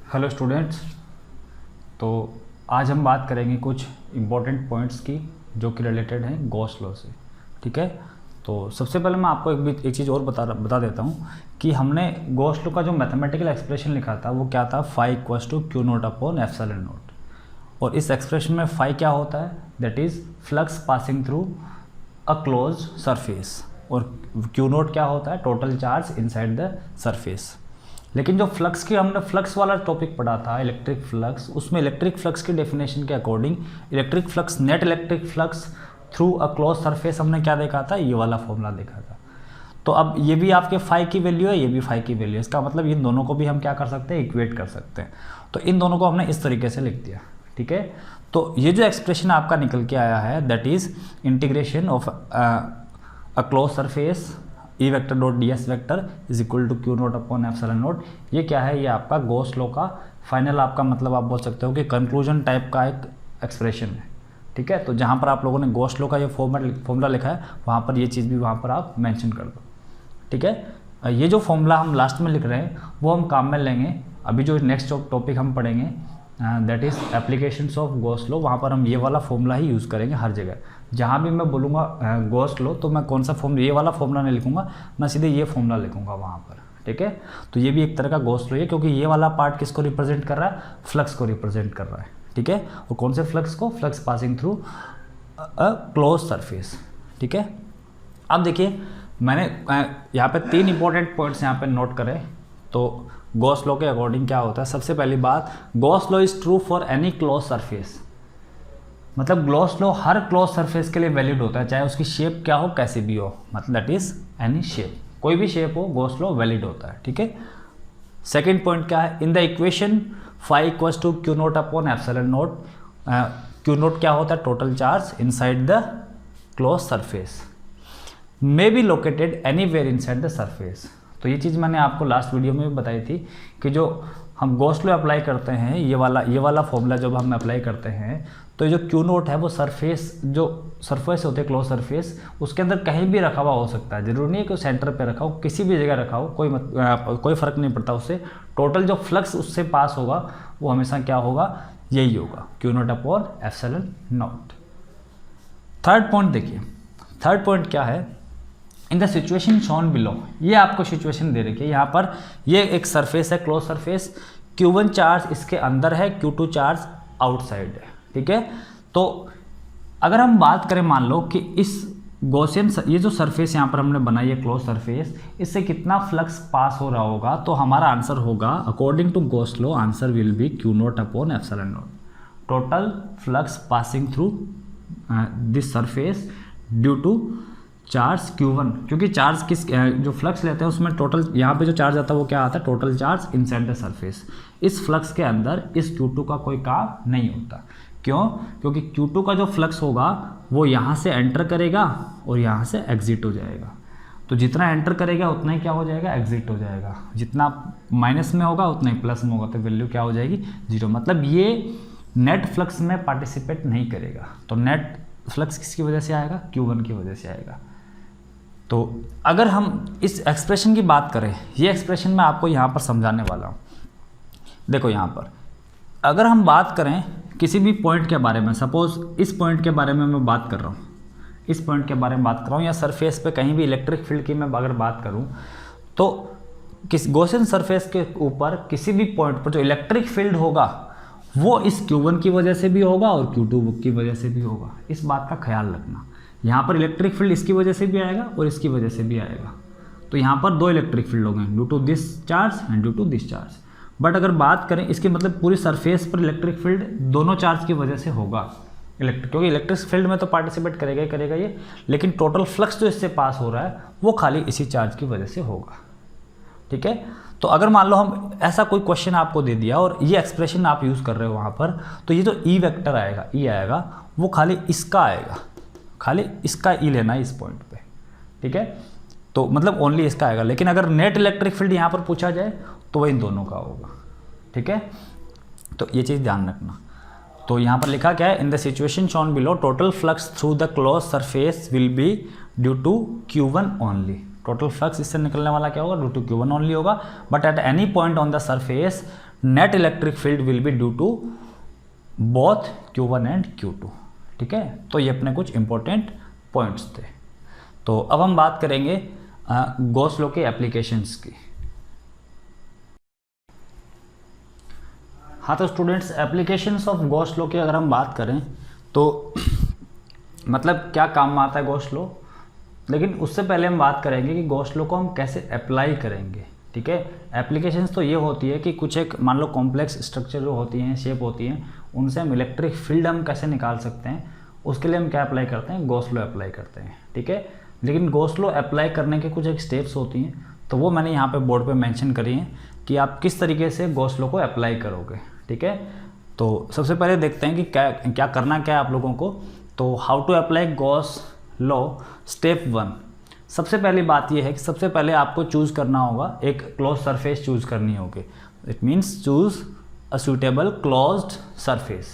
Hello students. तो आज हम बात करेंगे कुछ इम्पोर्टेंट पॉइंट्स की जो कि रिलेटेड हैं गॉस लॉ से। ठीक है, तो सबसे पहले मैं आपको एक चीज़ और बता देता हूँ कि हमने गॉस लॉ का जो मैथमेटिकल एक्सप्रेशन लिखा था वो क्या था, phi equals to q naught upon epsilon naught. और इस एक्सप्रेशन में फाई क्या होता है, that is flux passing through a close surface, और क्यू नोट क्या होता है, total charge inside the surface. लेकिन जो फ्लक्स की हमने फ्लक्स वाला टॉपिक पढ़ा था इलेक्ट्रिक फ्लक्स, उसमें इलेक्ट्रिक फ्लक्स की डेफिनेशन के according electric flux, net electric flux through a close surface हमने क्या देखा था, ये वाला फॉर्मूला देखा था। तो अब ये भी आपके फाई की वैल्यू है, ये भी फाई की वैल्यू है। इसका मतलब इन दोनों को भी हम क्या कर सकते हैं, इक्वेट कर सकते हैं। तो इन दोनों को हमने इस तरीके से लिख दिया। ठीक है, तो ये जो एक्सप्रेशन आपका निकल के आया है that is integration of a close surface E vector dot d s vector is equal to q naught upon epsilon naught. ये क्या है, ये आपका गॉस लॉ का फाइनल, आपका मतलब आप बोल सकते हो कि कंक्लूजन टाइप का एक एक्सप्रेशन है। ठीक है, तो जहाँ पर आप लोगों ने गॉस लॉ का ये फॉर्मूला लिखा है वहाँ पर ये चीज़ भी वहाँ पर आप मेंशन कर दो। ठीक है, ये जो फॉर्मूला हम लास्ट में लिख रहे हैं वो हम काम में लेंगे। अभी जो नेक्स्ट टॉपिक हम पढ़ेंगे that is applications of Gauss law, वहाँ पर हम ये वाला फॉर्मूला ही यूज़ करेंगे हर जगह। जहाँ भी मैं बोलूँगा गॉस लॉ तो मैं कौन सा फॉर्मूला, ये वाला फॉर्मूला नहीं लिखूँगा, मैं सीधे ये फॉर्मूला लिखूँगा वहाँ पर। ठीक है, तो ये भी एक तरह का गॉस लॉ है, क्योंकि ये वाला पार्ट किसको रिप्रेजेंट कर रहा है, फ्लक्स को रिप्रेजेंट कर रहा है। ठीक है, और कौन से फ्लक्स को, flux passing through a close surface. ठीक है, अब देखिए मैंने यहाँ पे 3 इंपॉर्टेंट पॉइंट्स यहाँ पे नोट करें। तो गॉस लॉ के अकॉर्डिंग क्या होता है, सबसे पहली बात, Gauss law is true for any close surface. मतलब गॉस लॉ हर क्लोज सरफेस के लिए वैलिड होता है, चाहे उसकी शेप क्या हो, कैसी भी हो, मतलब दैट इज एनी शेप, कोई भी शेप हो, गॉस लॉ वैलिड होता है। ठीक है, सेकेंड पॉइंट क्या है, in the equation phi equals to q naught upon epsilon naught. Q naught क्या होता है, total charge inside the close surface may be located anywhere inside the surface. तो ये चीज़ मैंने आपको लास्ट वीडियो में भी बताई थी कि जो हम गॉस लॉ अप्लाई करते हैं, ये वाला फॉर्मूला जब हम अप्लाई करते हैं तो ये जो क्यू नोट है वो सरफेस, जो सरफेस होते हैं क्लोज सरफेस, उसके अंदर कहीं भी रखा हुआ हो सकता है। जरूरी नहीं है कि सेंटर पे रखा हो, किसी भी जगह रखा हो, कोई फ़र्क नहीं पड़ता उससे। टोटल जो फ्लक्स उससे पास होगा वो हमेशा क्या होगा, यही होगा, q naught upon epsilon naught. Third point देखिए, थर्ड पॉइंट क्या है, in the situation shown below. ये आपको सिचुएशन दे रखी है यहाँ पर, ये एक सरफेस है क्लोज सरफेस, Q1 चार्ज इसके अंदर है, Q2 चार्ज आउटसाइड है। ठीक है, तो अगर हम बात करें, मान लो कि इस गॉसियन, ये जो सरफेस यहाँ पर हमने बनाई है क्लोज सरफेस, इससे कितना फ्लक्स पास हो रहा होगा, तो हमारा आंसर होगा according to Gauss law, answer will be q naught upon epsilon naught, total flux passing through this surface due to charge Q1, क्योंकि चार्ज किस जो फ्लक्स लेते हैं उसमें टोटल, यहाँ पे जो चार्ज आता है वो क्या आता है, total charge inside the surface. इस फ्लक्स के अंदर इस Q2 का कोई काम नहीं होता। क्यों, क्योंकि Q2 का जो फ्लक्स होगा वो यहाँ से एंटर करेगा और यहाँ से एग्जिट हो जाएगा। तो जितना एंटर करेगा उतना ही क्या हो जाएगा, एग्जिट हो जाएगा। जितना माइनस में होगा उतना ही प्लस में होगा, तो वैल्यू क्या हो जाएगी, 0। मतलब ये नेट फ्लक्स में पार्टिसिपेट नहीं करेगा। तो नेट फ्लक्स किसकी वजह से आएगा, Q1 की वजह से आएगा। तो अगर हम इस एक्सप्रेशन की बात करें, ये एक्सप्रेशन मैं आपको यहाँ पर समझाने वाला हूँ। देखो यहाँ पर अगर हम बात करें किसी भी पॉइंट के बारे में, सपोज इस पॉइंट के बारे में मैं बात कर रहा हूँ, इस पॉइंट के बारे में बात कर रहा हूँ, या सरफेस पे कहीं भी इलेक्ट्रिक फील्ड की मैं अगर बात करूँ, तो किस गॉसियन सरफेस के ऊपर किसी भी पॉइंट पर जो इलेक्ट्रिक फील्ड होगा वो इस Q1 की वजह से भी होगा और Q2 की वजह से भी होगा। इस बात का ख्याल रखना, यहाँ पर इलेक्ट्रिक फील्ड इसकी वजह से भी आएगा और इसकी वजह से भी आएगा। तो यहाँ पर 2 इलेक्ट्रिक फील्ड होंगे, due to this charge and due to this charge. But अगर बात करें इसकी, मतलब पूरी सरफेस पर इलेक्ट्रिक फील्ड दोनों चार्ज की वजह से होगा, क्योंकि इलेक्ट्रिक फील्ड में तो पार्टिसिपेट करेगा ही करेगा ये, लेकिन टोटल फ्लक्स जो इससे पास हो रहा है वो खाली इसी चार्ज की वजह से होगा। ठीक है, तो अगर मान लो हम ऐसा कोई क्वेश्चन आपको दे दिया और ये एक्सप्रेशन आप यूज़ कर रहे हो वहाँ पर, तो ये जो ई वेक्टर आएगा, ई आएगा, वो खाली इसका आएगा, खाली इसका ई लेना है इस पॉइंट पे। ठीक है, तो मतलब ओनली इसका आएगा। लेकिन अगर नेट इलेक्ट्रिक फील्ड यहाँ पर पूछा जाए तो वह इन दोनों का होगा। ठीक है, तो ये चीज़ ध्यान रखना। तो यहाँ पर लिखा क्या है, in the situation shown below total flux through the close surface will be due to Q1 only. Total flux इससे निकलने वाला क्या होगा, ड्यू टू Q1 ओनली होगा। But at any point on the surface net electric field will be due to both Q1 and Q2। ठीक है, तो ये अपने कुछ इंपॉर्टेंट पॉइंट्स थे। तो अब हम बात करेंगे गॉस लॉ के एप्लीकेशंस की। हाँ, तो students applications of Gauss law की अगर हम बात करें तो मतलब क्या काम में आता है गॉस लॉ, लेकिन उससे पहले हम बात करेंगे कि गॉस लॉ को हम कैसे अप्लाई करेंगे। ठीक है, एप्लीकेशंस तो ये होती है कि कुछ एक मान लो कॉम्प्लेक्स स्ट्रक्चर जो होती हैं, शेप होती हैं, उनसे हम इलेक्ट्रिक फील्ड हम कैसे निकाल सकते हैं, उसके लिए हम क्या अप्लाई करते हैं, गॉस लॉ अप्लाई करते हैं। ठीक है, लेकिन गॉस लॉ अप्लाई करने के कुछ एक स्टेप्स होती हैं, तो वो मैंने यहाँ पे बोर्ड पे मेंशन करी हैं कि आप किस तरीके से गॉस लॉ को अप्लाई करोगे। ठीक है, तो सबसे पहले देखते हैं कि क्या करना क्या है आप लोगों को। तो how to apply Gauss law, step 1। सबसे पहली बात यह है कि सबसे पहले आपको चूज़ करना होगा, एक क्लोज सरफेस चूज़ करनी होगी। It means choose a suitable closed surface,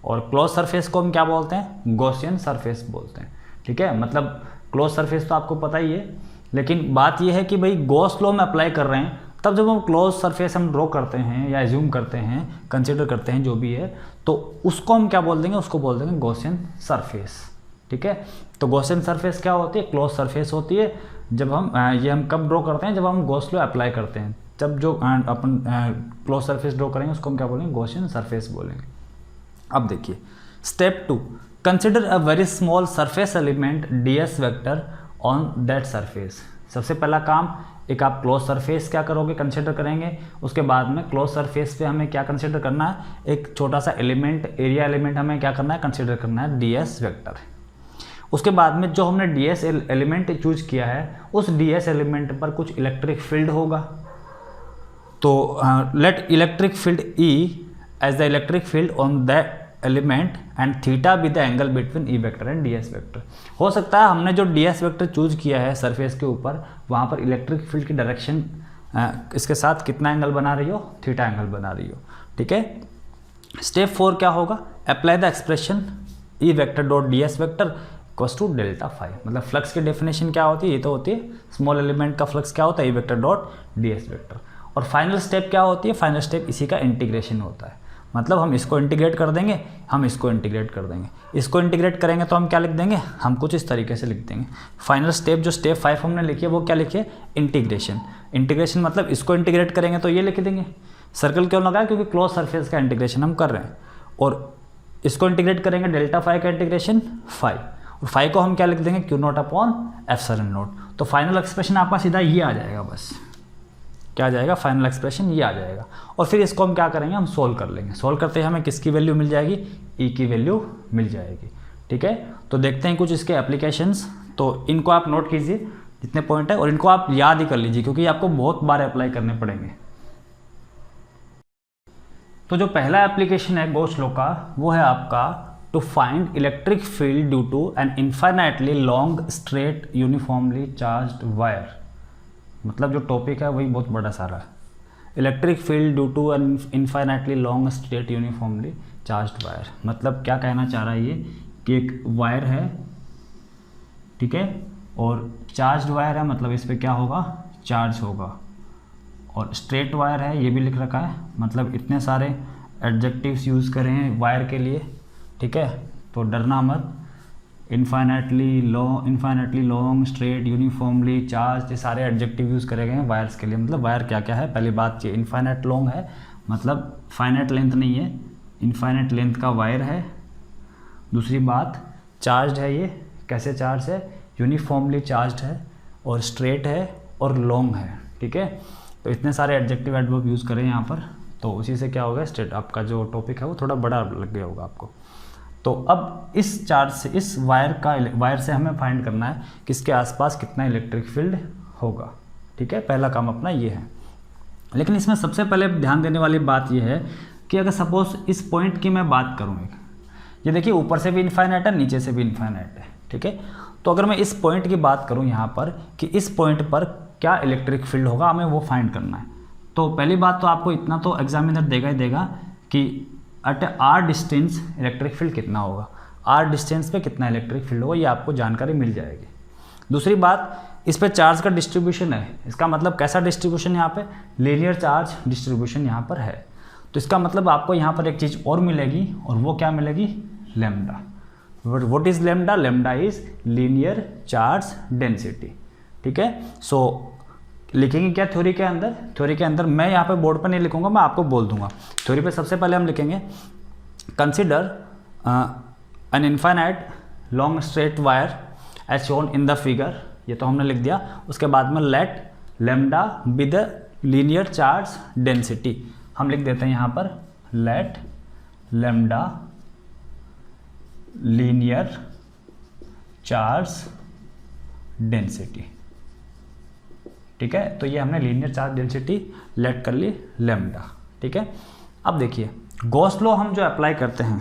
और क्लोज सरफेस को हम क्या बोलते हैं, गॉसियन सरफेस बोलते हैं। ठीक है, मतलब क्लोज सरफेस तो आपको पता ही है, लेकिन बात यह है कि भाई गॉस लॉ में अप्लाई कर रहे हैं, तब जब हम क्लोज सरफेस हम ड्रॉ करते हैं या एज्यूम करते हैं, कंसिडर करते हैं जो भी है, तो उसको हम क्या बोल देंगे, उसको बोल देंगे गॉसियन सरफेस। ठीक है, तो गॉसियन सरफेस क्या होती है, क्लोज सरफेस होती है। जब हम ये हम कब ड्रॉ करते हैं, जब हम गॉस लॉ अप्लाई करते हैं, जब जो अपन क्लोज सरफेस ड्रॉ करेंगे उसको हम क्या बोलेंगे, गॉसियन सरफेस बोलेंगे। अब देखिए step 2, consider a very small surface element ds vector on that surface. सबसे पहला काम, एक आप क्लोज सरफेस क्या करोगे, कंसिडर करेंगे। उसके बाद में क्लोज सरफेस पे हमें क्या कंसिडर करना है, एक छोटा सा एलिमेंट, एरिया एलिमेंट हमें क्या करना है, कंसिडर करना है, ds वेक्टर। उसके बाद में जो हमने ds एलिमेंट चूज किया है, उस ds एलिमेंट पर कुछ इलेक्ट्रिक फील्ड होगा। तो let electric field E as the electric field on that element and theta be the angle between E vector and ds vector. हो सकता है हमने जो ds वेक्टर चूज किया है सरफेस के ऊपर, वहाँ पर इलेक्ट्रिक फील्ड की डायरेक्शन इसके साथ कितना एंगल बना रही हो, थीटा एंगल बना रही हो। ठीक है, स्टेप 4 क्या होगा, apply the expression E vector dot ds vector equals to delta phi. मतलब फ्लक्स की डेफिनेशन क्या होती है, ये तो होती है स्मॉल एलिमेंट का फ्लक्स क्या होता है, ई वेक्टर डॉट ds वेक्टर। और फाइनल स्टेप क्या होती है, फाइनल स्टेप इसी का इंटीग्रेशन होता है। मतलब हम इसको इंटीग्रेट कर देंगे, हम इसको इंटीग्रेट कर देंगे, इसको इंटीग्रेट करेंगे तो हम क्या लिख देंगे, हम कुछ इस तरीके से लिख देंगे। फाइनल स्टेप जो स्टेप 5 हमने लिखी है वो क्या लिखी है, इंटीग्रेशन। इंटीग्रेशन मतलब इसको इंटीग्रेट करेंगे तो ये लिख देंगे। सर्कल क्यों लगाया, क्योंकि क्लोज सरफेस का इंटीग्रेशन हम कर रहे हैं। और इसको इंटीग्रेट करेंगे डेल्टा फाई का इंटीग्रेशन फाई, और फाई को हम क्या लिख देंगे, Q naught upon epsilon naught. तो फाइनल एक्सप्रेशन आपका सीधा ये आ जाएगा, बस क्या आ जाएगा, फाइनल एक्सप्रेशन ये आ जाएगा। और फिर इसको हम क्या करेंगे, हम सोल्व कर लेंगे। सोल्व करते ही हमें किसकी वैल्यू मिल जाएगी, ई की वैल्यू मिल जाएगी। ठीक है, तो देखते हैं कुछ इसके एप्लीकेशंस। तो इनको आप नोट कीजिए जितने पॉइंट है, और इनको आप याद ही कर लीजिए क्योंकि आपको बहुत बार अप्लाई करने पड़ेंगे। तो जो पहला एप्लीकेशन है गॉस लॉ का, वो है आपका to find electric field due to an infinitely long straight uniformly charged wire. मतलब जो टॉपिक है वही बहुत बड़ा सारा है। Electric field due to an infinitely long straight uniformly charged wire, मतलब क्या कहना चाह रहा है ये कि एक वायर है, ठीक है, और चार्ज्ड वायर है, मतलब इस पर क्या होगा, चार्ज होगा। और स्ट्रेट वायर है, ये भी लिख रखा है, मतलब इतने सारे एडजेक्टिव्स यूज़ करे हैं वायर के लिए। ठीक है, तो डरना मत। Infinitely long straight uniformly charge, ये सारे एडजेक्टिव यूज़ करे गए हैं वायर्स के लिए। मतलब वायर क्या क्या है, पहली बात ये इनफाइनाइट लॉन्ग है, मतलब फाइनाइट लेंथ नहीं है, इनफाइनाइट लेंथ का वायर है। दूसरी बात चार्ज है, ये कैसे चार्ज है, यूनिफॉर्मली चार्ज है, और स्ट्रेट है, और लॉन्ग है। ठीक है, तो इतने सारे एडजेक्टिव एडवर्ब यूज़ करें यहाँ पर, तो उसी से क्या होगा, स्ट्रेट आपका जो टॉपिक है वो थोड़ा बड़ा लग गया होगा आपको। तो अब इस चार्ज से, इस वायर से हमें फाइंड करना है कि इसके आसपास कितना इलेक्ट्रिक फील्ड होगा। ठीक है, पहला काम अपना ये है। लेकिन इसमें सबसे पहले ध्यान देने वाली बात ये है कि अगर सपोज इस पॉइंट की मैं बात करूँ, ये देखिए ऊपर से भी इनफाइनाइट है, नीचे से भी इनफाइनाइट है। ठीक है, तो अगर मैं इस पॉइंट की बात करूँ यहाँ पर कि इस पॉइंट पर क्या इलेक्ट्रिक फील्ड होगा, हमें वो फाइंड करना है। तो पहली बात तो आपको इतना तो एग्जामिनर देगा ही देगा कि at r distance electric field कितना होगा, आर डिस्टेंस पे कितना इलेक्ट्रिक फील्ड होगा, ये आपको जानकारी मिल जाएगी। दूसरी बात, इस पे चार्ज का डिस्ट्रीब्यूशन है, इसका मतलब कैसा डिस्ट्रीब्यूशन यहाँ पे, लीनियर चार्ज डिस्ट्रीब्यूशन यहाँ पर है। तो इसका मतलब आपको यहाँ पर एक चीज़ और मिलेगी, और वो क्या मिलेगी, lambda. What is lambda, lambda is linear charge density. ठीक है, सो लिखेंगे क्या थ्योरी के अंदर, थ्योरी के अंदर मैं यहाँ पे बोर्ड पर नहीं लिखूंगा, मैं आपको बोल दूंगा। थ्योरी पे सबसे पहले हम लिखेंगे consider an infinite long straight wire as shown in the figure, ये तो हमने लिख दिया। उसके बाद में let lambda be the linear charge density, हम लिख देते हैं यहाँ पर let lambda linear charge density. ठीक है, तो ये हमने लीनियर चार्ज डेंसिटी लेट कर ली लैम्डा। ठीक है, अब देखिए गॉस लॉ हम जो अप्लाई करते हैं,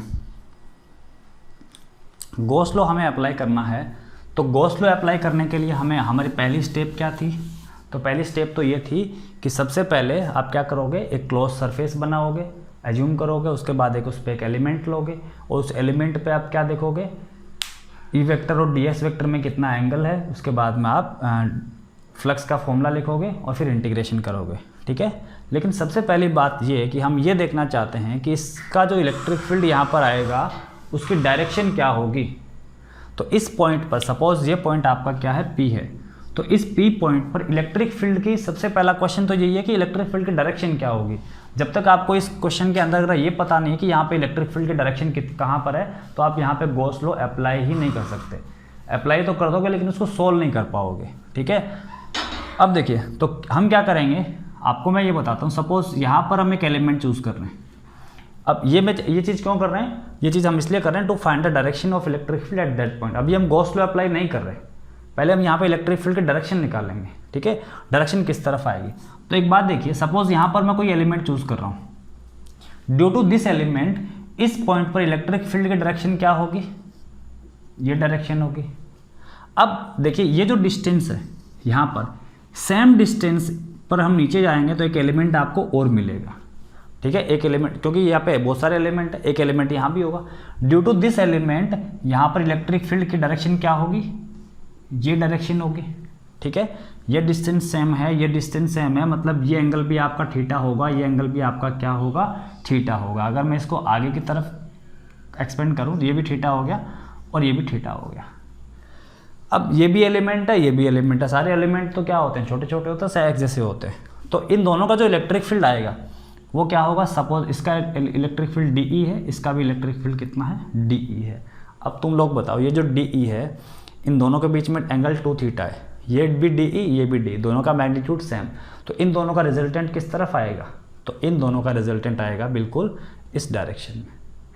गॉस लॉ हमें अप्लाई करना है, तो गॉस लॉ अप्लाई करने के लिए हमें हमारी पहली स्टेप क्या थी, तो पहली स्टेप तो ये थी कि सबसे पहले आप क्या करोगे, एक क्लोज सरफेस बनाओगे, एज्यूम करोगे, उसके बाद एक उस पर एक एलिमेंट लोगे, और उस एलिमेंट पे आप क्या देखोगे, ई वेक्टर और डी एस वेक्टर में कितना एंगल है, उसके बाद में आप फ्लक्स का फॉर्मूला लिखोगे और फिर इंटीग्रेशन करोगे। ठीक है, लेकिन सबसे पहली बात ये है कि हम ये देखना चाहते हैं कि इसका जो इलेक्ट्रिक फील्ड यहाँ पर आएगा उसकी डायरेक्शन क्या होगी। तो इस पॉइंट पर, सपोज ये पॉइंट आपका क्या है, P है, तो इस P पॉइंट पर इलेक्ट्रिक फील्ड की सबसे पहला क्वेश्चन तो यही है कि इलेक्ट्रिक फील्ड की डायरेक्शन क्या होगी। जब तक आपको इस क्वेश्चन के अंदर अगर ये पता नहीं कि यहाँ पे इलेक्ट्रिक फील्ड की डायरेक्शन कहाँ पर है, तो आप यहाँ पे गॉस लॉ अप्लाई ही नहीं कर सकते। अप्लाई तो कर दोगे लेकिन उसको सोल्व नहीं कर पाओगे। ठीक है, अब देखिए तो हम क्या करेंगे, आपको मैं ये बताता हूँ। सपोज यहाँ पर हम एक एलिमेंट चूज कर रहे हैं। अब ये चीज़ क्यों कर रहे हैं, ये चीज़ हम इसलिए कर रहे हैं to find the direction of electric field at that point. अभी हम गॉस लॉ अप्लाई नहीं कर रहे, पहले हम यहाँ पे इलेक्ट्रिक फील्ड की डायरेक्शन निकालेंगे। ठीक है, डायरेक्शन किस तरफ आएगी। तो एक बात देखिए, सपोज यहाँ पर मैं कोई एलिमेंट चूज कर रहा हूँ, ड्यू टू दिस एलिमेंट इस पॉइंट पर इलेक्ट्रिक फील्ड की डायरेक्शन क्या होगी, ये डायरेक्शन होगी। अब देखिए ये जो डिस्टेंस है यहाँ पर, सेम डिस्टेंस पर हम नीचे जाएंगे तो एक एलिमेंट आपको और मिलेगा। ठीक है, एक एलिमेंट, क्योंकि यहाँ पे बहुत सारे एलिमेंट है, एक एलिमेंट यहाँ भी होगा। ड्यू टू दिस एलिमेंट यहाँ पर इलेक्ट्रिक फील्ड की डायरेक्शन क्या होगी, ये डायरेक्शन होगी। ठीक है, ये डिस्टेंस सेम है, ये डिस्टेंस सेम है, मतलब ये एंगल भी आपका थीटा होगा, ये एंगल भी आपका क्या होगा, थीटा होगा। अगर मैं इसको आगे की तरफ एक्सपेंड करूँ तो ये भी थीटा हो गया और ये भी थीटा हो गया। अब ये भी एलिमेंट है, ये भी एलिमेंट है, सारे एलिमेंट तो क्या होते हैं, छोटे छोटे होते हैं, सैक जैसे होते हैं। तो इन दोनों का जो इलेक्ट्रिक फील्ड आएगा वो क्या होगा, सपोज इसका इलेक्ट्रिक फील्ड डीई है, इसका भी इलेक्ट्रिक फील्ड कितना है, डीई है। अब तुम लोग बताओ, ये जो डीई है, इन दोनों के बीच में एंगल 2 थीटा है, ये भी डीई ये भी डी, दोनों का मैग्नीट्यूड सेम। तो इन दोनों का रिजल्टेंट किस तरफ आएगा, तो इन दोनों का रिजल्टेंट आएगा बिल्कुल इस डायरेक्शन में।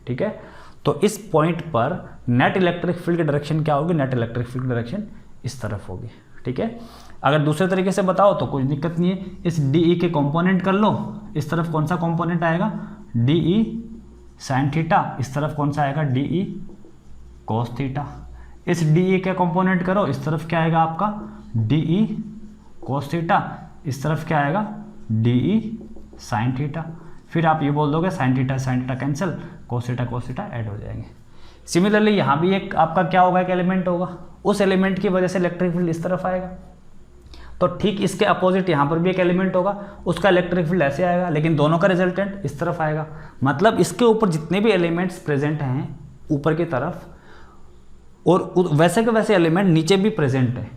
ठीक है, तो इस पॉइंट पर नेट इलेक्ट्रिक फील्ड की डायरेक्शन क्या होगी, नेट इलेक्ट्रिक फील्ड की डायरेक्शन इस तरफ होगी। ठीक है, अगर दूसरे तरीके से बताओ तो कोई दिक्कत नहीं है, इस डीई के कंपोनेंट कर लो, इस तरफ कौन सा कंपोनेंट आएगा, डीई साइन थीटा, इस तरफ कौन सा आएगा, डीई कॉस थीटा। इस डीई के कंपोनेंट करो, इस तरफ क्या आएगा आपका, डीई कॉस थीटा, इस तरफ क्या आएगा, डीई साइन थीटा। फिर आप ये बोल दोगे sine theta cancel, cos theta add हो जाएंगे। सिमिलरली यहाँ भी एक आपका क्या होगा, एक एलिमेंट होगा, उस एलिमेंट की वजह से इलेक्ट्रिक फील्ड इस तरफ आएगा। तो ठीक इसके अपोजिट यहाँ पर भी एक एलिमेंट होगा, उसका इलेक्ट्रिक फील्ड ऐसे आएगा, लेकिन दोनों का रिजल्टेंट इस तरफ आएगा। मतलब इसके ऊपर जितने भी एलिमेंट्स प्रेजेंट हैं ऊपर की तरफ, और वैसे के वैसे एलिमेंट नीचे भी प्रेजेंट है।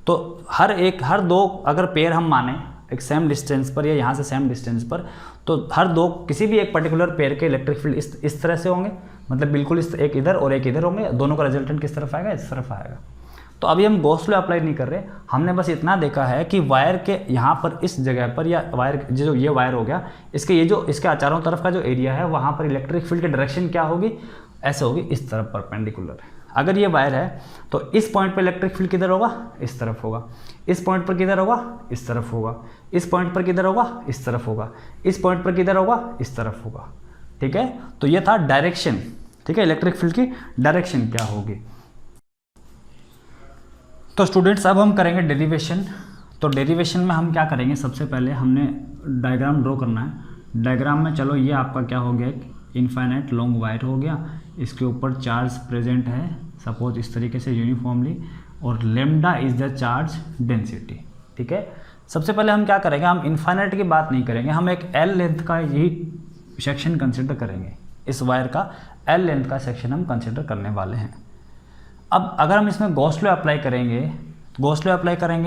तो हर दो अगर पेयर हम माने एक सेम डिस्टेंस पर या यहाँ से सेम डिस्टेंस पर, तो हर दो किसी भी एक पर्टिकुलर पेयर के इलेक्ट्रिक फील्ड इस तरह से होंगे, मतलब बिल्कुल इस एक इधर और एक इधर होंगे, दोनों का रिजल्टेंट किस तरफ आएगा, इस तरफ आएगा। तो अभी हम गॉस लॉ अप्लाई नहीं कर रहे, हमने बस इतना देखा है कि वायर के यहाँ पर इस जगह पर, या वायर जो ये वायर हो गया, इसके चारों तरफ का जो एरिया है वहाँ पर इलेक्ट्रिक फील्ड की डायरेक्शन क्या होगी, ऐसे होगी, इस तरफ परपेंडिकुलर। अगर ये वायर है तो इस पॉइंट पर इलेक्ट्रिक फील्ड किधर होगा, इस तरफ होगा, इस पॉइंट पर किधर होगा, इस तरफ होगा, इस पॉइंट पर किधर होगा, इस तरफ होगा, इस पॉइंट पर किधर होगा, इस तरफ होगा। ठीक है, तो ये था डायरेक्शन। ठीक है, इलेक्ट्रिक फील्ड की डायरेक्शन क्या होगी। तो स्टूडेंट्स अब हम करेंगे डेरिवेशन। तो डेरिवेशन में हम क्या करेंगे, सबसे पहले हमने डायग्राम ड्रॉ करना है। डायग्राम में चलो ये आपका क्या हो गया, इनफाइनाइट लॉन्ग वायर हो गया, इसके ऊपर चार्ज प्रेजेंट है, सपोज इस तरीके से यूनिफॉर्मली और lambda is the charge density. ठीक है, सबसे पहले हम क्या करेंगे, हम इन्फाइनाइट की बात नहीं करेंगे, हम एक एल लेंथ का यही सेक्शन कंसिडर करेंगे। इस वायर का एल लेंथ का सेक्शन हम कंसिडर करने वाले हैं। अब अगर हम इसमें गॉस लॉ अप्लाई करेंगे,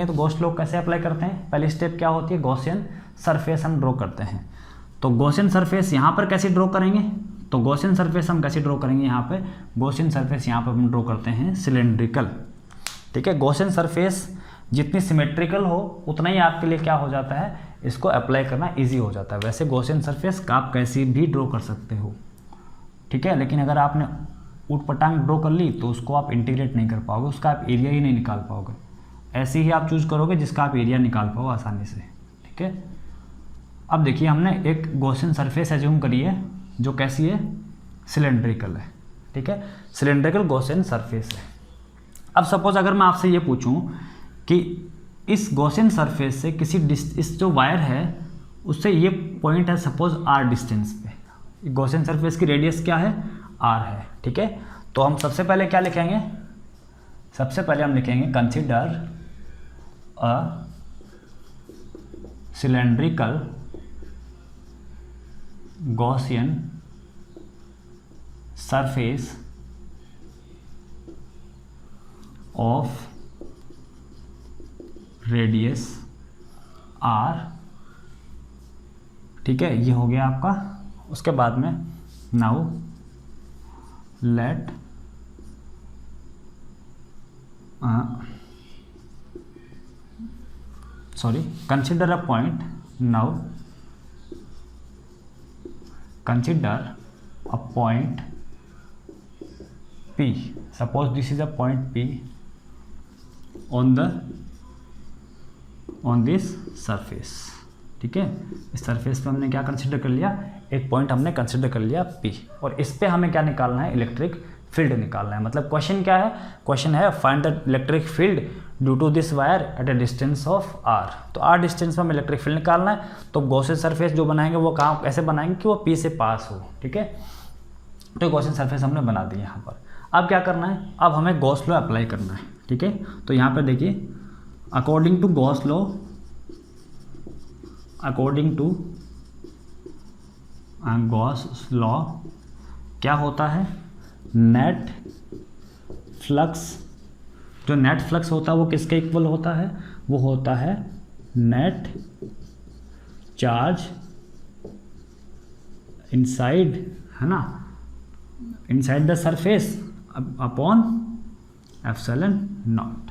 तो गॉस लॉ कैसे अप्लाई करते हैं, पहली स्टेप क्या होती है, गॉसियन सरफेस हम ड्रॉ करते हैं। तो गॉसियन सरफेस यहाँ पर कैसे ड्रॉ करेंगे, तो गॉसियन सरफेस हम कैसे ड्रॉ करेंगे, यहाँ पे गॉसियन सरफेस यहाँ पर हम ड्रॉ करते हैं सिलेंड्रिकल। ठीक है, गॉसियन सरफेस जितनी सिमेट्रिकल हो उतना ही आपके लिए क्या हो जाता है, इसको अप्लाई करना इजी हो जाता है। वैसे गॉसियन सरफेस का आप कैसी भी ड्रॉ कर सकते हो, ठीक है, लेकिन अगर आपने ऊट पटांग ड्रॉ कर ली तो उसको आप इंटीग्रेट नहीं कर पाओगे, उसका आप एरिया ही नहीं निकाल पाओगे। ऐसे ही आप चूज करोगे जिसका आप एरिया निकाल पाओ आसानी से। ठीक है, अब देखिए हमने एक गॉसियन सरफेस एज्यूम करी है जो कैसी है, सिलेंड्रिकल है। ठीक है, सिलेंड्रिकल गॉसियन सरफेस है। अब सपोज अगर मैं आपसे ये पूछूं कि इस गॉसियन सरफेस से किसी इस जो वायर है उससे ये पॉइंट है सपोज r डिस्टेंस पे, गॉसियन सरफेस की रेडियस क्या है, r है। ठीक है, तो हम सबसे पहले क्या लिखेंगे, सबसे पहले हम लिखेंगे consider a cylindrical Gaussian surface of radius r। ठीक है, ये हो गया आपका। उसके बाद में now let consider a point, now consider a point P, suppose this is a point P on this surface। ठीक है, इस सरफेस पे हमने क्या कंसिडर कर लिया, एक पॉइंट हमने कंसिडर कर लिया P, और इस पे हमें क्या निकालना है, इलेक्ट्रिक फील्ड निकालना है। मतलब क्वेश्चन क्या है, क्वेश्चन है find the electric field due to this wire at a distance of r। तो r डिस्टेंस में हमें इलेक्ट्रिक फील्ड निकालना है। तो गॉसियन सरफेस जो बनाएंगे वो कहाँ कैसे बनाएंगे कि वो P से पास हो। ठीक है, तो गॉसियन सरफेस हमने बना दी यहाँ पर। अब क्या करना है, अब हमें गॉस लॉ अप्लाई करना है। ठीक है, तो यहाँ पर देखिए according to Gauss law, according to Gauss law क्या होता है, नेट फ्लक्स, जो नेट फ्लक्स होता है वो किसके इक्वल होता है, वो होता है नेट चार्ज इनसाइड, है ना, inside the surface upon epsilon naught.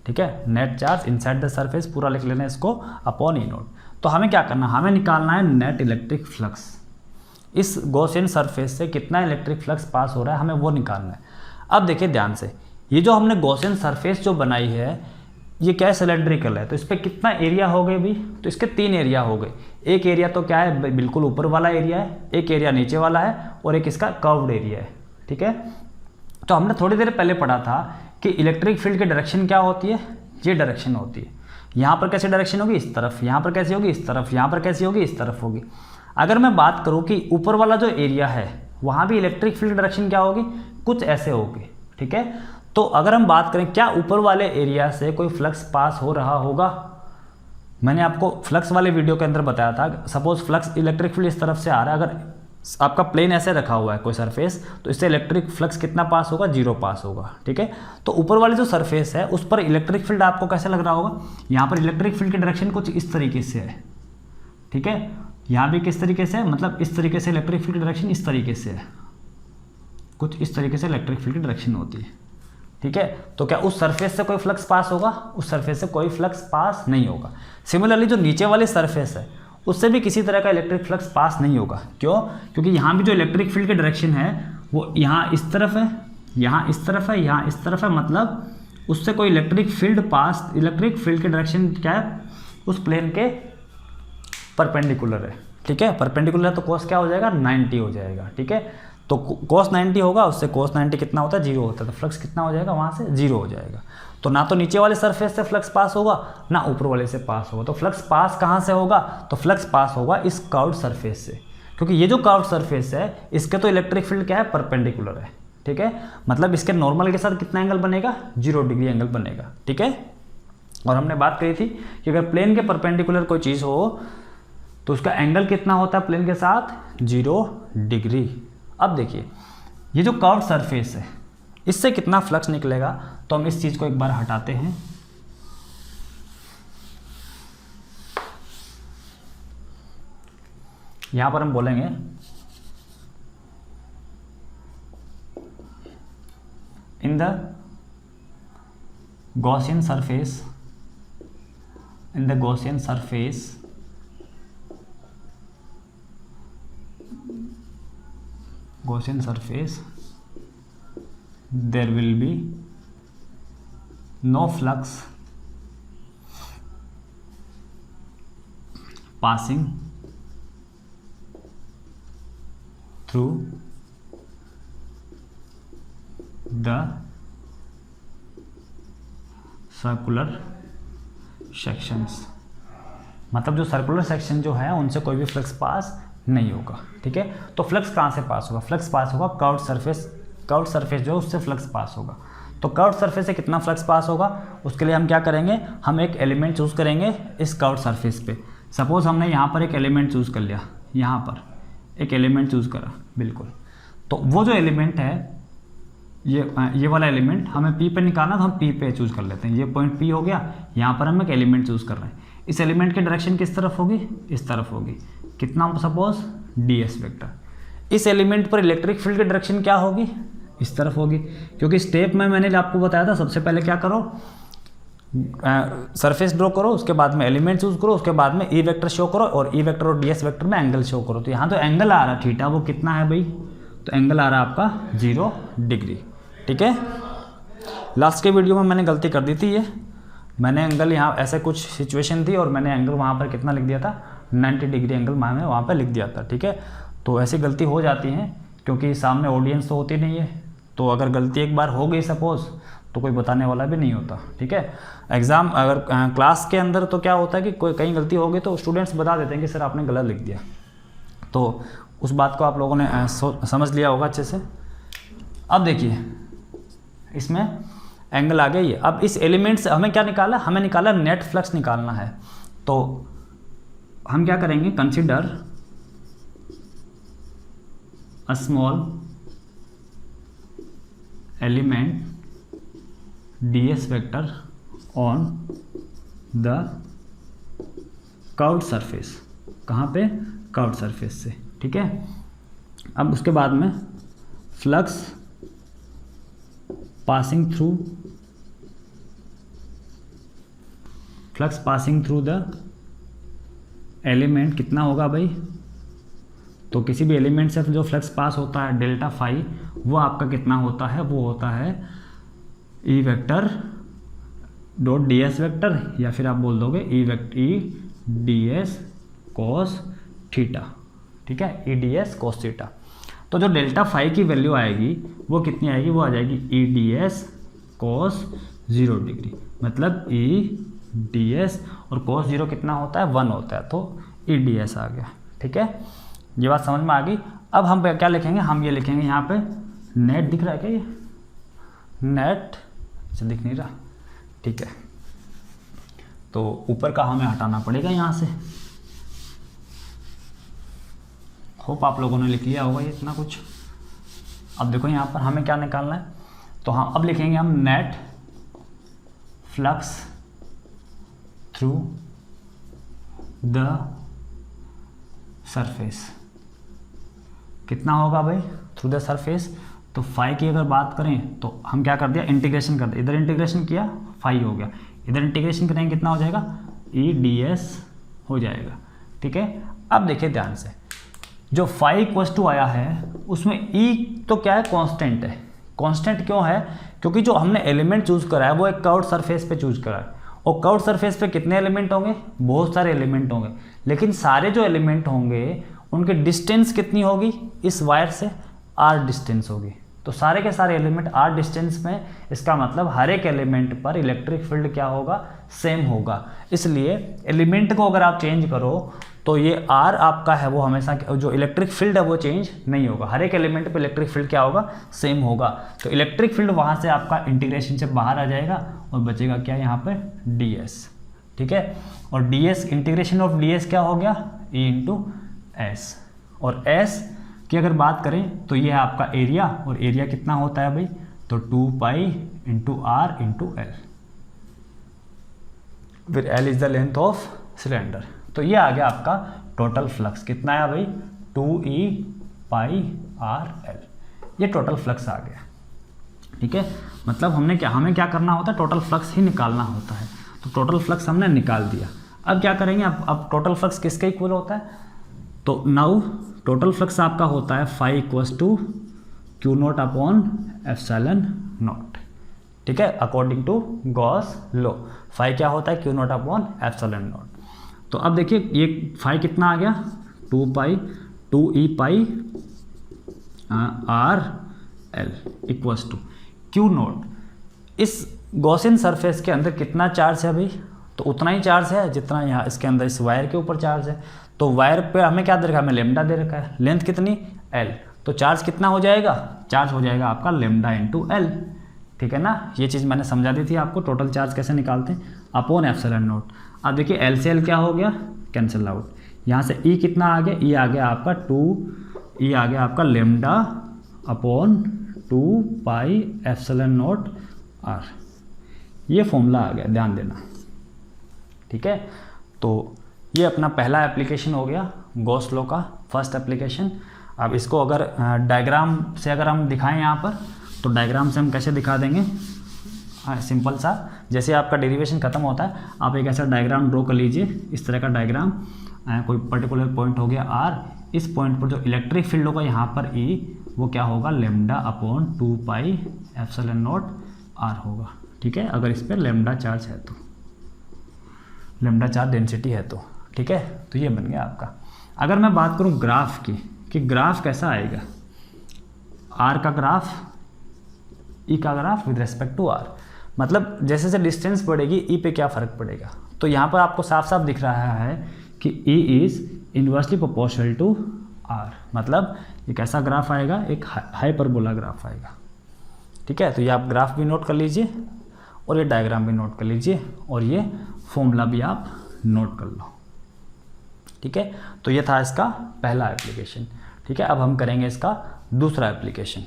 ठीक है, net charge inside the surface पूरा लिख लेना इसको, अपॉन ई नॉट। तो हमें क्या करना, हमें निकालना है नेट इलेक्ट्रिक फ्लक्स। इस गॉसियन सरफेस से कितना इलेक्ट्रिक फ्लक्स पास हो रहा है हमें वो निकालना है। अब देखिए ध्यान से, ये जो हमने गॉसियन सरफेस जो बनाई है ये क्या है, सिलेंड्रिकल है, तो इस पर कितना एरिया हो गए भी, तो इसके 3 एरिया हो गए। एक एरिया तो क्या है, बिल्कुल ऊपर वाला एरिया है, एक एरिया नीचे वाला है, और एक इसका कर्व्ड एरिया है। ठीक है, तो हमने थोड़ी देर पहले पढ़ा था कि इलेक्ट्रिक फील्ड की डायरेक्शन क्या होती है, ये डायरेक्शन होती है। यहाँ पर कैसी डायरेक्शन होगी, इस तरफ, यहाँ पर कैसी होगी, इस तरफ, यहाँ पर कैसी होगी, इस तरफ होगी। अगर मैं बात करूँ कि ऊपर वाला जो एरिया है वहाँ भी इलेक्ट्रिक फील्ड डायरेक्शन क्या होगी, कुछ ऐसे होगी। ठीक है, तो अगर हम बात करें क्या ऊपर वाले एरिया से कोई फ्लक्स पास हो रहा होगा, मैंने आपको फ्लक्स वाले वीडियो के अंदर बताया था। सपोज फ्लक्स इलेक्ट्रिक फील्ड इस तरफ से आ रहा है, अगर आपका प्लेन ऐसे रखा हुआ है कोई सरफेस, तो इससे इलेक्ट्रिक फ्लक्स कितना पास होगा, 0 पास होगा। ठीक है, तो ऊपर वाली जो सरफेस है उस पर इलेक्ट्रिक फील्ड आपको कैसे लग रहा होगा, यहाँ पर इलेक्ट्रिक फील्ड की डायरेक्शन कुछ इस तरीके से है। ठीक है, यहाँ भी किस तरीके से है, मतलब इस तरीके से इलेक्ट्रिक फील्ड की डायरेक्शन इस तरीके से है, कुछ इस तरीके से इलेक्ट्रिक फील्ड की डायरेक्शन होती है। ठीक है, तो क्या उस सरफेस से कोई फ्लक्स पास होगा, उस सरफेस से कोई फ्लक्स पास नहीं होगा। सिमिलरली जो नीचे वाली सरफेस है उससे भी किसी तरह का इलेक्ट्रिक फ्लक्स पास नहीं होगा। क्यों, क्योंकि यहाँ भी जो इलेक्ट्रिक फील्ड की डायरेक्शन है वो यहाँ इस तरफ है, यहाँ इस तरफ है, यहाँ इस तरफ है, मतलब उससे कोई इलेक्ट्रिक फील्ड पास, इलेक्ट्रिक फील्ड की डायरेक्शन क्या है, उस प्लेन के परपेंडिकुलर है। ठीक है, परपेंडिकुलर है तो कोस क्या हो जाएगा, 90 हो जाएगा। ठीक है, तो कोस 90 होगा, उससे कोस 90 कितना होता है, 0 होता है, तो फ्लक्स कितना हो जाएगा, वहाँ से 0 हो जाएगा। तो ना तो नीचे वाले सरफेस से फ्लक्स पास होगा, ना ऊपर वाले से पास होगा। तो फ्लक्स पास कहाँ से होगा, तो फ्लक्स पास होगा इस कर्व्ड सरफेस से, क्योंकि ये जो कर्व्ड सरफेस है इसके तो इलेक्ट्रिक फील्ड क्या है, परपेंडिकुलर है। ठीक है, मतलब इसके नॉर्मल के साथ कितना एंगल बनेगा, 0 डिग्री एंगल बनेगा, ठीक है। और हमने बात करी थी कि अगर प्लेन के परपेंडिकुलर कोई चीज़ हो तो उसका एंगल कितना होता है प्लेन के साथ, 0 डिग्री। अब देखिए ये जो कर्व्ड सरफेस है इससे कितना फ्लक्स निकलेगा, तो हम इस चीज़ को एक बार हटाते हैं। यहां पर हम बोलेंगे in the Gaussian surface, in the Gaussian surface there will be no flux passing through the circular sections, मतलब जो सर्कुलर सेक्शन जो है उनसे कोई भी फ्लक्स पास नहीं होगा, ठीक है। तो फ्लक्स कहाँ से पास होगा, फ्लक्स पास होगा कर्व्ड सरफेस जो है उससे फ्लक्स पास होगा। तो कर्व्ड सरफेस से कितना फ्लक्स पास होगा, उसके लिए हम क्या करेंगे, हम एक एलिमेंट चूज़ करेंगे इस कर्व्ड सरफेस पे। सपोज हमने यहाँ पर एक एलिमेंट चूज़ कर लिया, यहाँ पर एक एलिमेंट चूज़ करा, बिल्कुल। तो वो जो एलिमेंट है ये वाला एलिमेंट हमें P पे निकालना, तो हम P पे चूज़ कर लेते हैं। ये पॉइंट P हो गया, यहाँ पर हम एक एलिमेंट चूज़ कर रहे हैं। इस एलिमेंट की डायरेक्शन किस तरफ होगी, इस तरफ होगी। कितना, सपोज ds वेक्टर। इस एलिमेंट पर इलेक्ट्रिक फील्ड की डायरेक्शन क्या होगी, इस तरफ होगी, क्योंकि स्टेप में मैंने आपको बताया था सबसे पहले क्या करो, सरफेस ड्रॉ करो, उसके बाद में एलिमेंट चूज़ करो, उसके बाद में E वेक्टर शो करो और E वेक्टर और ds वेक्टर में एंगल शो करो। तो यहाँ तो एंगल आ रहा थीटा, वो कितना है भाई, तो एंगल आ रहा है आपका 0 डिग्री, ठीक है। लास्ट के वीडियो में मैंने गलती कर दी थी, ये मैंने एंगल यहाँ ऐसे कुछ सिचुएशन थी और मैंने एंगल वहाँ पर कितना लिख दिया था, 90 डिग्री एंगल मैंने वहाँ पर लिख दिया था, ठीक है। तो ऐसी गलती हो जाती है क्योंकि सामने ऑडियंस तो होती नहीं है, तो अगर गलती एक बार हो गई सपोज तो कोई बताने वाला भी नहीं होता, ठीक है। एग्ज़ाम अगर क्लास के अंदर तो क्या होता है कि कोई कहीं गलती हो गई तो स्टूडेंट्स बता देते हैं कि सर आपने गलत लिख दिया, तो उस बात को आप लोगों ने समझ लिया होगा अच्छे से। अब देखिए इसमें एंगल आ गया ये। अब इस एलिमेंट से हमें क्या निकाला, हमें निकाला नेट फ्लक्स निकालना है। तो हम क्या करेंगे, consider a small element ds vector on the curved surface, कहाँ पे, कर्व्ड सरफेस से, ठीक है। अब उसके बाद में flux passing through the element कितना होगा भाई, तो किसी भी एलिमेंट से जो फ्लक्स पास होता है डेल्टा फाई, वो आपका कितना होता है, वो होता है E vector dot ds vector, या फिर आप बोल दोगे E ds cos थीटा, ठीक है, E ds cos थीटा। तो जो डेल्टा फाई की वैल्यू आएगी वो कितनी आएगी, वो आ जाएगी E ds cos 0 डिग्री, मतलब E ds और cos 0 कितना होता है, 1 होता है, तो E ds आ गया, ठीक है। ये बात समझ में आ गई। अब हम क्या लिखेंगे, हम ये लिखेंगे यहाँ पे नेट दिख रहा है क्या, ये नेट से दिख नहीं रहा, ठीक है। तो ऊपर का हमें हटाना पड़ेगा यहाँ से। होप आप लोगों ने लिख लिया होगा ये इतना कुछ। अब देखो यहाँ पर हमें क्या निकालना है, तो हम अब लिखेंगे हम net flux through the surface, कितना होगा भाई, थ्रू द सरफेस। तो फाई की अगर बात करें तो हम क्या कर दिया, इंटीग्रेशन कर दिया, इधर इंटीग्रेशन किया फाई हो गया, इधर इंटीग्रेशन करेंगे कितना हो जाएगा, E ds हो जाएगा, ठीक है। अब देखिए ध्यान से, जो फाई इक्वल टू आया है उसमें E तो क्या है, कांस्टेंट है। कांस्टेंट क्यों है, क्योंकि जो हमने एलिमेंट चूज करा है वो एक कर्व्ड सरफेस पे चूज करा है, और कर्व्ड सरफेस पे कितने एलिमेंट होंगे, बहुत सारे एलिमेंट होंगे, लेकिन सारे जो एलिमेंट होंगे उनके डिस्टेंस कितनी होगी, इस वायर से r डिस्टेंस होगी। तो सारे के सारे एलिमेंट r डिस्टेंस में, इसका मतलब हर एक एलिमेंट पर इलेक्ट्रिक फील्ड क्या होगा, सेम होगा। इसलिए एलिमेंट को अगर आप चेंज करो तो ये R आपका है वो हमेशा जो इलेक्ट्रिक फील्ड है वो चेंज नहीं होगा, हर एक एलिमेंट पे इलेक्ट्रिक फील्ड क्या होगा, सेम होगा। तो इलेक्ट्रिक फील्ड वहाँ से आपका इंटीग्रेशन से बाहर आ जाएगा और बचेगा क्या यहाँ पे ds, ठीक है। और ds इंटीग्रेशन ऑफ ds क्या हो गया, E इंटू एस। और s की अगर बात करें तो ये है आपका एरिया, और एरिया कितना होता है भाई, तो 2 pi into r into l, फिर L is the length of cylinder. तो ये आ गया आपका टोटल फ्लक्स, कितना है भाई, 2E पाई आर एल, ये टोटल फ्लक्स आ गया, ठीक है। मतलब हमें क्या करना होता है, टोटल फ्लक्स ही निकालना होता है। तो टोटल फ्लक्स हमने निकाल दिया। अब क्या करेंगे, अब टोटल फ्लक्स किसके इक्वल होता है, तो नाउ टोटल फ्लक्स आपका होता है phi equals to q naught upon epsilon naught, ठीक है, according to Gauss law. Phi क्या होता है, q naught upon epsilon naught. तो अब देखिए ये फाई कितना आ गया, 2E pi r l equals to q naught. इस गॉसियन सरफेस के अंदर कितना चार्ज है भाई, तो उतना ही चार्ज है जितना यहाँ इसके अंदर इस वायर के ऊपर चार्ज है। तो वायर पे हमें क्या दे रखा है, हमें लेमडा दे रखा है, लेंथ कितनी L, तो चार्ज कितना हो जाएगा, चार्ज हो जाएगा आपका लेमडा इंटू एल, ठीक है ना। ये चीज़ मैंने समझा दी थी आपको, टोटल चार्ज कैसे निकालते हैं, अपॉन एप्सिलॉन नॉट। अब देखिए L से L क्या हो गया, कैंसिल आउट, यहाँ से E कितना आ गया, E आ गया आपका 2E आ गया आपका lambda upon 2 pi epsilon not R, ये फॉर्मूला आ गया, ध्यान देना, ठीक है। तो ये अपना पहला एप्लीकेशन हो गया गॉस लॉ का, फर्स्ट एप्लीकेशन। अब इसको अगर डायग्राम से अगर हम दिखाएं यहाँ पर, तो डायग्राम से हम कैसे दिखा देंगे, सिंपल सा, जैसे आपका डेरिवेशन खत्म होता है आप एक ऐसा डायग्राम ड्रॉ कर लीजिए, इस तरह का डायग्राम। कोई पर्टिकुलर पॉइंट हो गया R, इस पॉइंट पर जो इलेक्ट्रिक फील्ड होगा यहाँ पर E, वो क्या होगा, lambda upon 2 pi epsilon not R होगा, ठीक है। अगर इस पर लेमडा चार्ज है तो, लेमडा चार्ज डेंसिटी है तो, ठीक है। तो ये बन गया आपका। अगर मैं बात करूँ ग्राफ की, कि ग्राफ कैसा आएगा, R का ग्राफ, E का graph with respect to R, मतलब जैसे जैसे डिस्टेंस बढ़ेगी E पे क्या फ़र्क पड़ेगा। तो यहाँ पर आपको साफ साफ दिख रहा है कि E is inversely proportional to R, मतलब एक ऐसा ग्राफ आएगा, एक हाइपरबोला ग्राफ आएगा, ठीक है। तो ये आप ग्राफ भी नोट कर लीजिए और ये डायग्राम भी नोट कर लीजिए और ये फॉर्मूला भी आप नोट कर लो, ठीक है। तो ये था इसका पहला एप्लीकेशन, ठीक है। अब हम करेंगे इसका दूसरा एप्लीकेशन।